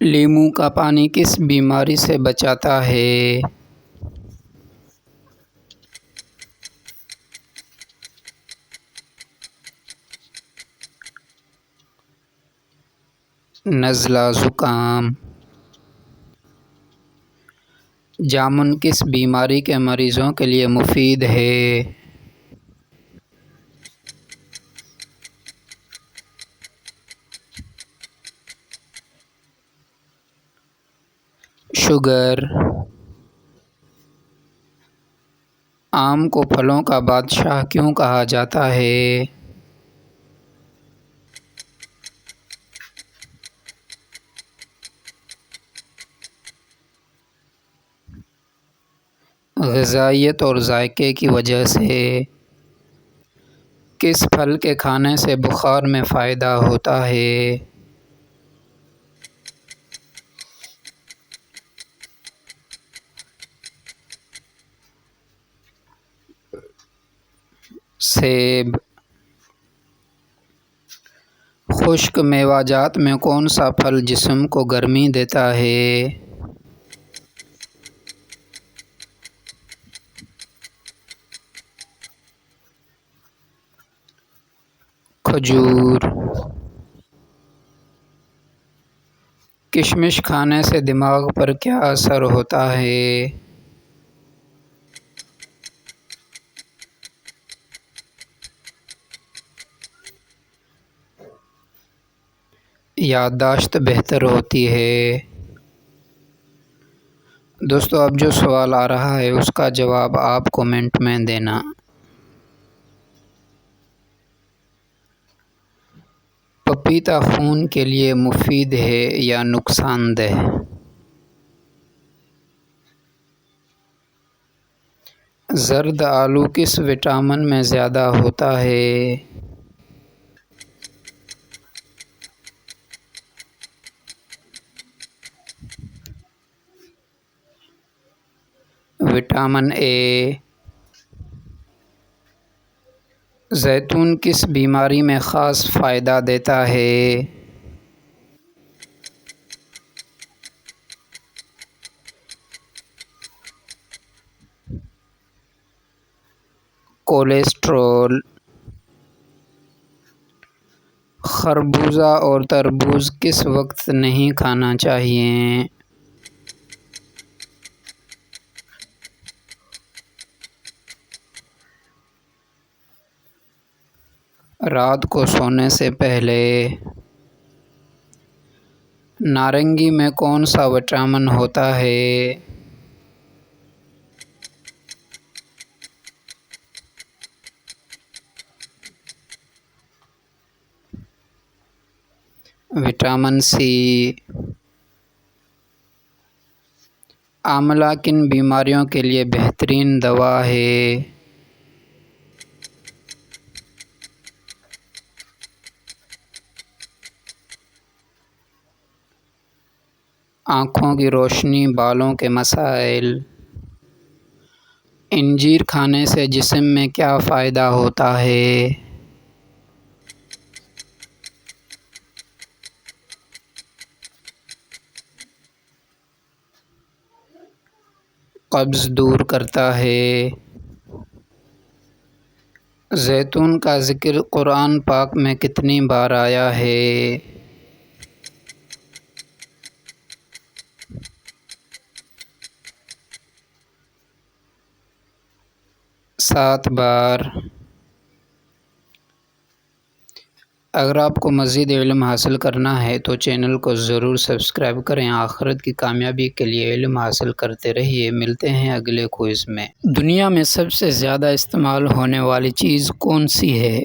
لیمو کا پانی کس بیماری سے بچاتا ہے؟ نزلہ، زکام۔ جامن کس بیماری کے مریضوں کے لیے مفید ہے؟ شوگر۔ آم کو پھلوں کا بادشاہ کیوں کہا جاتا ہے؟ غذائیت اور ذائقے کی وجہ سے۔ کس پھل کے کھانے سے بخار میں فائدہ ہوتا ہے؟ سیب۔ خشک میوہ جات میں کون سا پھل جسم کو گرمی دیتا ہے؟ کھجور۔ کشمش کھانے سے دماغ پر کیا اثر ہوتا ہے؟ یادداشت بہتر ہوتی ہے۔ دوستو اب جو سوال آ رہا ہے اس کا جواب آپ کومنٹ میں دینا۔ پپیتا خون کے لیے مفید ہے یا نقصان دہ؟ زرد آلو کس وٹامن میں زیادہ ہوتا ہے؟ Vitamin A. زیتون کس بیماری میں خاص فائدہ دیتا ہے؟ کولیسٹرول۔ خربوزہ اور تربوز کس وقت نہیں کھانا چاہیے؟ رات کو سونے سے پہلے۔ نارنگی میں کون سا وٹامن ہوتا ہے؟ Vitamin C. آملہ کن بیماریوں کے لیے بہترین دوا ہے؟ آنکھوں کی روشنی، بالوں کے مسائل۔ انجیر کھانے سے جسم میں کیا فائدہ ہوتا ہے؟ قبض دور کرتا ہے۔ زیتون کا ذکر قرآن پاک میں کتنی بار آیا ہے؟ 7 بار۔ اگر آپ کو مزید علم حاصل کرنا ہے تو چینل کو ضرور سبسکرائب کریں۔ آخرت کی کامیابی کے لیے علم حاصل کرتے رہیے۔ ملتے ہیں اگلے کوئز میں۔ دنیا میں سب سے زیادہ استعمال ہونے والی چیز کون سی ہے؟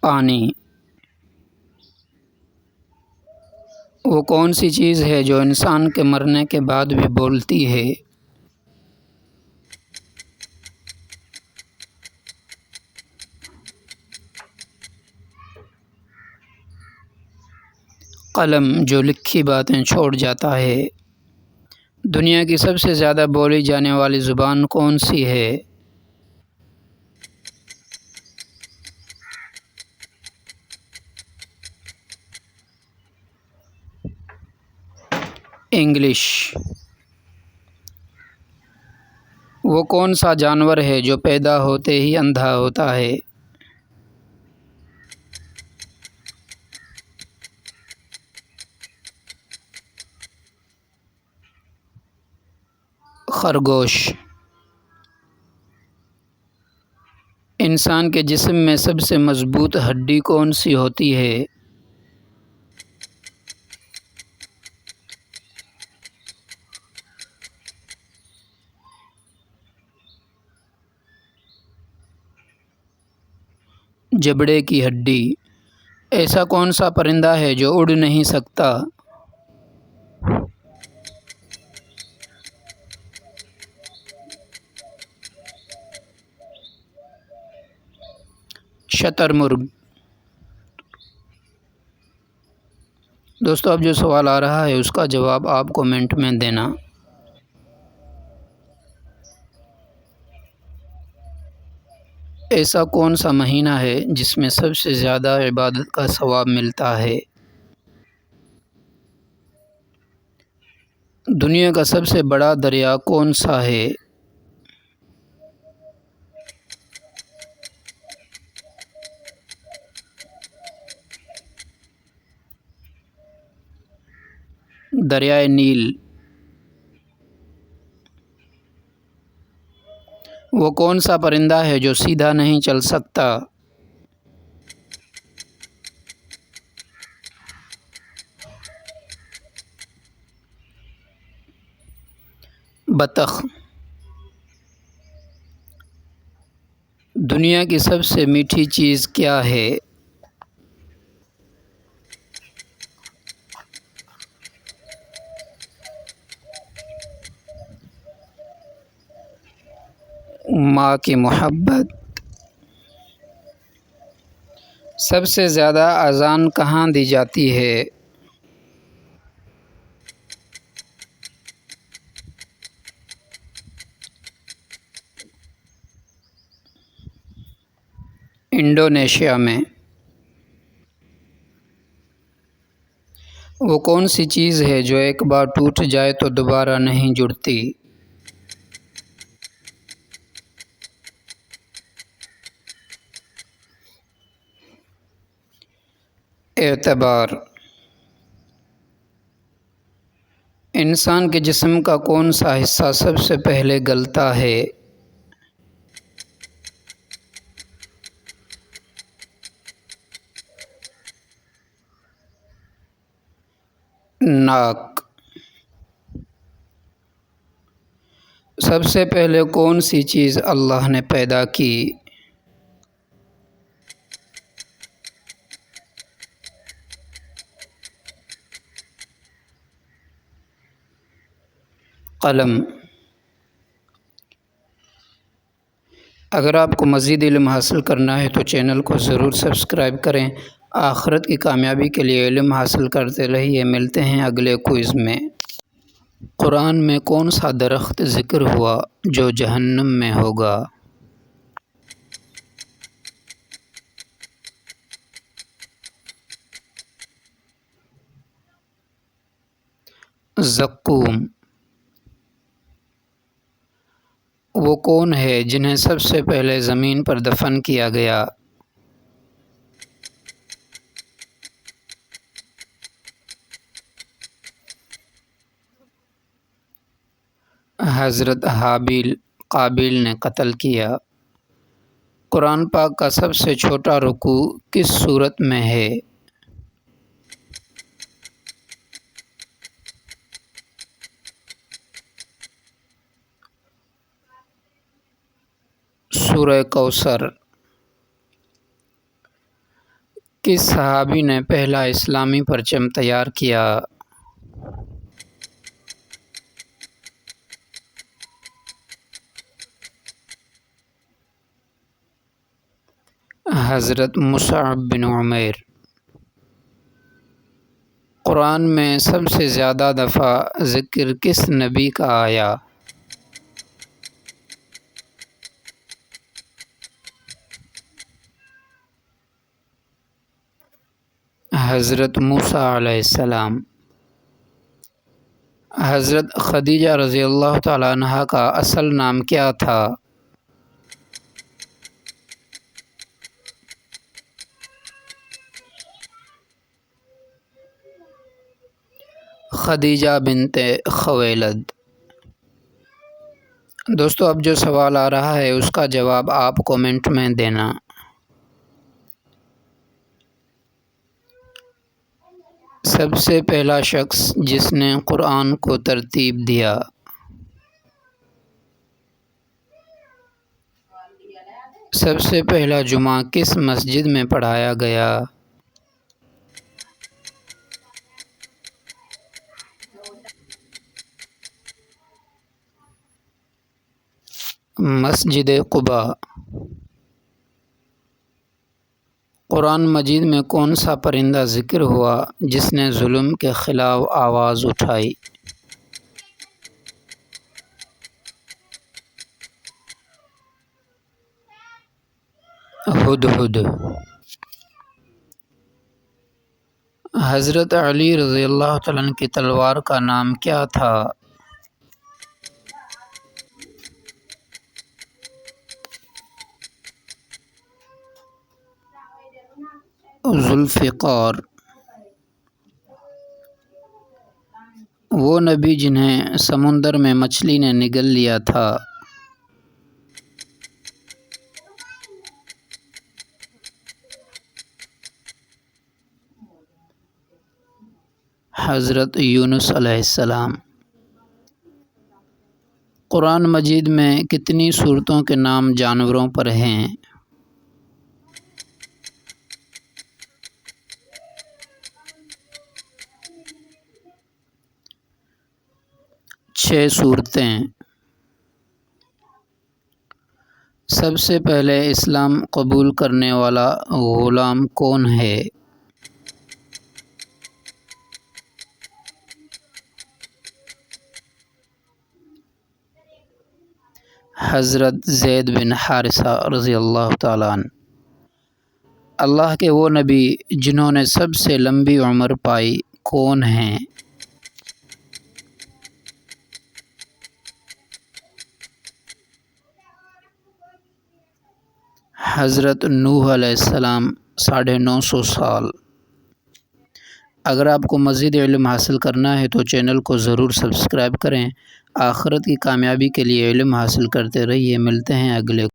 پانی۔ وہ کون سی چیز ہے جو انسان کے مرنے کے بعد بھی بولتی ہے؟ قلم، جو لکھی باتیں چھوڑ جاتا ہے۔ دنیا کی سب سے زیادہ بولی جانے والی زبان کون سی ہے؟ انگلش۔ وہ کون سا جانور ہے جو پیدا ہوتے ہی اندھا ہوتا ہے؟ خرگوش۔ انسان کے جسم میں سب سے مضبوط ہڈی کون سی ہوتی ہے؟ جبڑے کی ہڈی۔ ایسا کون سا پرندہ ہے جو اڑ نہیں سکتا؟ شتر مرغ۔ دوستو اب جو سوال آ رہا ہے اس کا جواب آپ کومنٹ میں دینا۔ ایسا کون سا مہینہ ہے جس میں سب سے زیادہ عبادت کا ثواب ملتا ہے؟ دنیا کا سب سے بڑا دریا کون سا ہے؟ دریائے نیل۔ وہ کون سا پرندہ ہے جو سیدھا نہیں چل سکتا؟ بطخ۔ دنیا کی سب سے میٹھی چیز کیا ہے؟ ماں کی محبت۔ سب سے زیادہ اذان کہاں دی جاتی ہے؟ انڈونیشیا میں۔ وہ کون سی چیز ہے جو ایک بار ٹوٹ جائے تو دوبارہ نہیں جڑتی؟ اعتبار۔ انسان کے جسم کا کون سا حصہ سب سے پہلے گلتا ہے؟ ناک۔ سب سے پہلے کون سی چیز اللہ نے پیدا کی؟ قلم۔ اگر آپ کو مزید علم حاصل کرنا ہے تو چینل کو ضرور سبسکرائب کریں۔ آخرت کی کامیابی کے لیے علم حاصل کرتے رہیے۔ ملتے ہیں اگلے کوئز میں۔ قرآن میں کون سا درخت ذکر ہوا جو جہنم میں ہوگا؟ زقوم۔ وہ کون ہے جنہیں سب سے پہلے زمین پر دفن کیا گیا؟ حضرت حابیل قابیل نے قتل کیا۔ قرآن پاک کا سب سے چھوٹا رکوع کس سورت میں ہے؟ سورہ کوثر۔ کس صحابی نے پہلا اسلامی پرچم تیار کیا؟ حضرت مصعب بن عمیر۔ قرآن میں سب سے زیادہ دفعہ ذکر کس نبی کا آیا؟ حضرت موسیٰ علیہ السلام۔ حضرت خدیجہ رضی اللہ تعالیٰ عنہا کا اصل نام کیا تھا؟ خدیجہ بنت خویلد۔ دوستو اب جو سوال آ رہا ہے اس کا جواب آپ کومنٹ میں دینا۔ سب سے پہلا شخص جس نے قرآن کو ترتیب دیا؟ سب سے پہلا جمعہ کس مسجد میں پڑھایا گیا؟ مسجد قباء۔ قرآن مجید میں کون سا پرندہ ذکر ہوا جس نے ظلم کے خلاف آواز اٹھائی؟ ہدہد۔ حضرت علی رضی اللہ تعالیٰ عنہ کی تلوار کا نام کیا تھا؟ ذوالفقار۔ وہ نبی جنہیں سمندر میں مچھلی نے نگل لیا تھا؟ حضرت یونس علیہ السلام۔ قرآن مجید میں کتنی صورتوں کے نام جانوروں پر ہیں؟ چھ صورتیں۔ سب سے پہلے اسلام قبول کرنے والا غلام کون ہے؟ حضرت زید بن حارثہ رضی اللہ تعالیٰ عنہ۔ اللہ کے وہ نبی جنہوں نے سب سے لمبی عمر پائی کون ہیں؟ حضرت نوح علیہ السلام 950 سال۔ اگر آپ کو مزید علم حاصل کرنا ہے تو چینل کو ضرور سبسکرائب کریں۔ آخرت کی کامیابی کے لیے علم حاصل کرتے رہیے۔ ملتے ہیں اگلے